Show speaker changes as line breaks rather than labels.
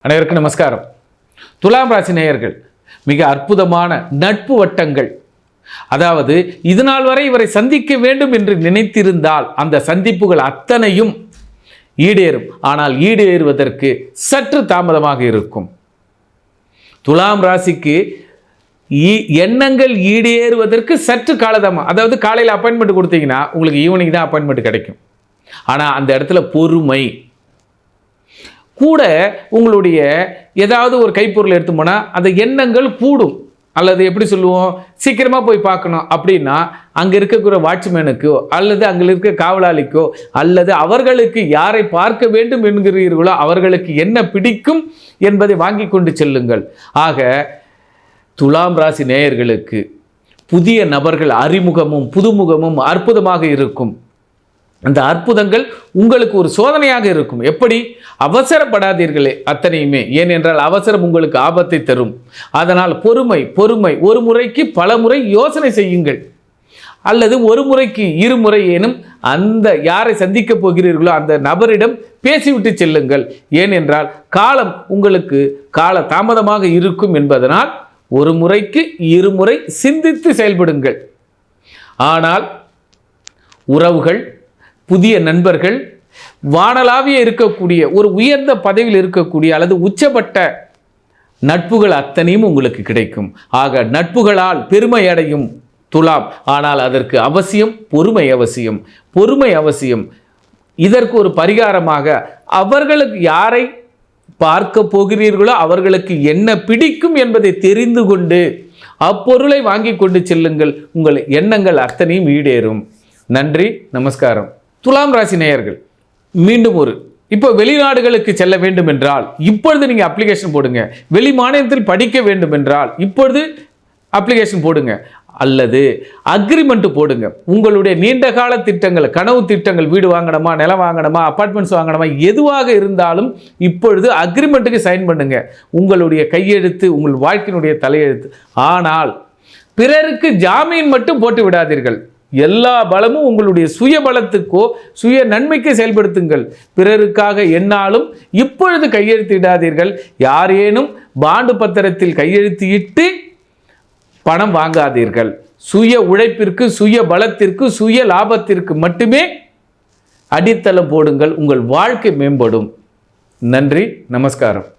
அனைவருக்கும் நமஸ்காரம். துலாம் ராசி நேயர்கள், மிக அற்புதமான நட்பு வட்டங்கள். அதாவது இதுநாள் வரை இவரை சந்திக்க வேண்டும் என்று நினைத்திருந்தால் அந்த சந்திப்புகள் அத்தனையும் ஈடேறும். ஆனால் ஈடேறுவதற்கு சற்று தாமதமாக இருக்கும். துலாம் ராசிக்கு எண்ணங்கள் ஈடேறுவதற்கு சற்று காலதாமம். அதாவது காலையில் அப்பாயின்மெண்ட் கொடுத்தீங்கன்னா உங்களுக்கு ஈவினிங் தான் அப்பாயின்மெண்ட் கிடைக்கும். ஆனால் அந்த இடத்துல பொறுமை கூட. உங்களுடைய ஏதாவது ஒரு கைப்பொருள் எடுத்து போனால் அந்த எண்ணங்கள் கூடும். அல்லது எப்படி சொல்லுவோம், சீக்கிரமாக போய் பார்க்கணும் அப்படின்னா அங்கே இருக்கக்கூடிய வாட்ச்மேனுக்கோ அல்லது அங்கே இருக்க காவலாளிக்கோ அல்லது அவர்களுக்கு யாரை பார்க்க வேண்டும் என்கிறீர்களோ அவர்களுக்கு என்ன பிடிக்கும் என்பதை வாங்கி கொண்டு செல்லுங்கள். ஆக துலாம் ராசி நேயர்களுக்கு புதிய நபர்கள் அறிமுகமும் புதுமுகமும் அற்புதமாக இருக்கும். அந்த அற்புதங்கள் உங்களுக்கு ஒரு சோதனையாக இருக்கும். எப்படி? அவசரப்படாதீர்களே அத்தனையுமே. ஏனென்றால் அவசரம் உங்களுக்கு ஆபத்தை தரும். அதனால் பொறுமை. ஒரு முறைக்கு பல முறை யோசனை செய்யுங்கள். அல்லது ஒரு முறைக்கு இருமுறை ஏனும் அந்த யாரை சந்திக்கப் போகிறீர்களோ அந்த நபரிடம் பேசிவிட்டு செல்லுங்கள். ஏனென்றால் காலம் உங்களுக்கு கால தாமதமாக இருக்கும் என்பதனால் ஒரு முறைக்கு இருமுறை சிந்தித்து செயல்படுங்கள். ஆனால் உறவுகள், புதிய நண்பர்கள், வானளாவிய இருக்கக்கூடிய ஒரு உயர்ந்த பதவியில் இருக்கக்கூடிய அல்லது உச்சப்பட்ட நட்புகள் அத்தனையும் உங்களுக்கு கிடைக்கும். ஆக நட்புகளால் பெருமை அடையும் துலாம். ஆனால் அதற்கு அவசியம் பொறுமை அவசியம். இதற்கு ஒரு பரிகாரமாக அவர்களுக்கு யாரை பார்க்க போகிறீர்களோ அவர்களுக்கு என்ன பிடிக்கும் என்பதை தெரிந்து கொண்டு அப்பொருளை வாங்கி கொண்டு செல்லுங்கள். உங்கள் எண்ணங்கள் அத்தனையும் ஈடேறும். நன்றி, நமஸ்காரம். துலாம் ராசி நேயர்கள், மீண்டும் இப்போ வெளிநாடுகளுக்கு செல்ல வேண்டும் என்றால் இப்பொழுது நீங்கள் அப்ளிகேஷன் போடுங்க. வெளி மாநிலத்தில் படிக்க வேண்டும் என்றால் இப்பொழுது அப்ளிகேஷன் போடுங்க. அல்லது அக்ரிமெண்ட் போடுங்க. உங்களுடைய நீண்டகால திட்டங்கள், கனவு திட்டங்கள், வீடு வாங்கணுமா, நிலம் வாங்கணுமா, அப்பார்ட்மெண்ட்ஸ் வாங்கணுமா, எதுவாக இருந்தாலும் இப்பொழுது அக்ரிமெண்ட்டுக்கு சைன் பண்ணுங்க. உங்களுடைய கையெழுத்து உங்கள் வாழ்க்கையினுடைய தலையெழுத்து. ஆனால் பிறருக்கு ஜாமீன் மட்டும் போட்டு விடாதீர்கள். எல்லா பலமும் உங்களுடைய சுய பலத்துக்கோ சுய நன்மைக்கு செயல்படுத்துங்கள். பிறருக்காக என்னாலும் இப்பொழுது கையெழுத்திடாதீர்கள். யாரேனும் பாண்டு பத்திரத்தில் கையெழுத்து இட்டு பணம் வாங்காதீர்கள். சுய உழைப்பிற்கு, சுய பலத்திற்கு, சுய லாபத்திற்கு மட்டுமே அடித்தளம் போடுங்கள். உங்கள் வாழ்க்கை மேம்படும். நன்றி, நமஸ்காரம்.